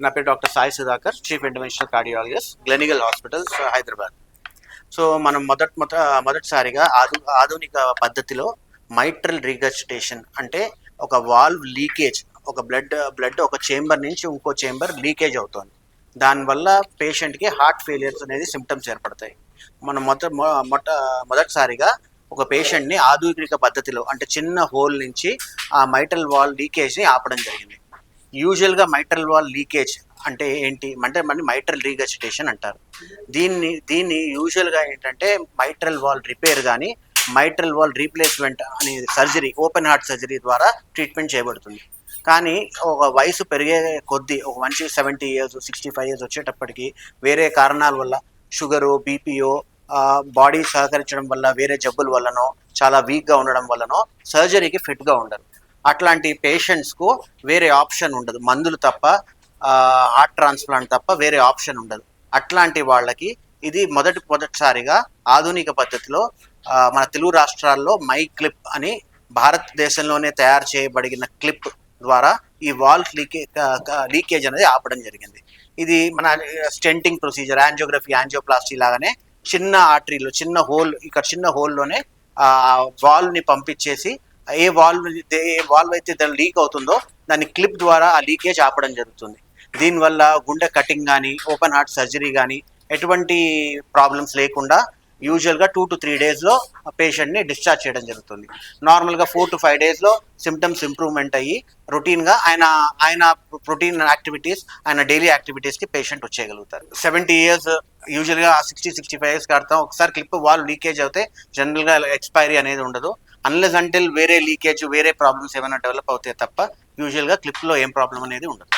నా పేరు doctor Sai Sudhakar, chief interventional cardiologist, Gleneagles hospitals, Hyderabad. So మనం మొదటిసారిగా ఆధునిక పద్ధతిలో మైట్రల్ రిగర్జిటేషన్ అంటే ఒక వాల్వ్ లీకేజ్, ఒక బ్లడ్ ఒక చేంబర్ నుంచి ఇంకో చేంబర్ లీకేజ్ అవుతుంది. దానివల్ల పేషెంట్కి హార్ట్ ఫెయిలియర్స్ అనేది సిమ్టమ్స్ ఏర్పడతాయి. మనం మొదటిసారిగా ఒక పేషెంట్ని ఆధునిక పద్ధతిలో అంటే చిన్న హోల్ నుంచి ఆ మైట్రల్ వాల్ లీకేజ్ని ఆపడం జరిగింది. యూజువల్గా మైట్రల్ వాల్ లీకేజ్ అంటే ఏంటి అంటే మన మైట్రల్ రీగర్జిటేషన్ అంటారు. దీన్ని యూజువల్గా ఏంటంటే మైట్రల్ వాల్ రిపేర్ కానీ మైట్రల్ వాల్ రీప్లేస్మెంట్ అనే సర్జరీ, ఓపెన్ హార్ట్ సర్జరీ ద్వారా ట్రీట్మెంట్ చేయబడుతుంది. కానీ ఒక వయసు పెరిగే కొద్దీ ఒక మనిషి 70 years 65 years వచ్చేటప్పటికి వేరే కారణాల వల్ల షుగరు, బీపీఓ, బాడీ సహకరించడం వల్ల, వేరే జబ్బుల వల్లనో, చాలా వీక్గా ఉండడం వల్లనో సర్జరీకి ఫిట్గా ఉండరు. అట్లాంటి పేషెంట్స్కు వేరే ఆప్షన్ ఉండదు, మందులు తప్ప, హార్ట్ ట్రాన్స్ప్లాంట్ తప్ప వేరే ఆప్షన్ ఉండదు. అట్లాంటి వాళ్ళకి ఇది మొదటిసారిగా ఆధునిక పద్ధతిలో మన తెలుగు రాష్ట్రాల్లో మై క్లిప్ అని భారతదేశంలోనే తయారు చేయబడిన క్లిప్ ద్వారా ఈ వాల్ లీకేజ్ అనేది ఆపడం జరిగింది. ఇది మన స్టెంటింగ్ ప్రొసీజర్, యాంజియోప్లాస్టీ లాగానే చిన్న ఆర్టరీలో చిన్న హోల్లోనే వాల్వ్ని పంపించేసి ఏ వాల్వ్ అయితే దాని లీక్ అవుతుందో దాని క్లిప్ ద్వారా ఆ లీకేజ్ ఆపడం జరుగుతుంది. దీనివల్ల గుండె కటింగ్ కానీ, ఓపెన్ హార్ట్ సర్జరీ కానీ ఎటువంటి ప్రాబ్లమ్స్ లేకుండా యూజువల్గా 2 to 3 daysలో పేషెంట్ని డిశ్చార్జ్ చేయడం జరుగుతుంది. నార్మల్గా 4 to 5 daysలో సిమ్టమ్స్ ఇంప్రూవ్మెంట్ అయ్యి రొటీన్గా ఆయన రొటీన్ యాక్టివిటీస్, ఆయన డైలీ యాక్టివిటీస్కి పేషెంట్ వచ్చేయగలుగుతారు. 70 years యూజువల్గా 60-65 years కడతాం. ఒకసారి క్లిప్ వాల్ లీకేజ్ అవుతే జనరల్గా ఎక్స్పైరీ అనేది ఉండదు. అన్లెస్ అంటిల్ వేరే లీకేజ్, వేరే ప్రాబ్లమ్స్ ఏమైనా డెవలప్ అవుతాయి తప్ప యూజువల్గా క్లిప్లో ఏం ప్రాబ్లం అనేది ఉండదు.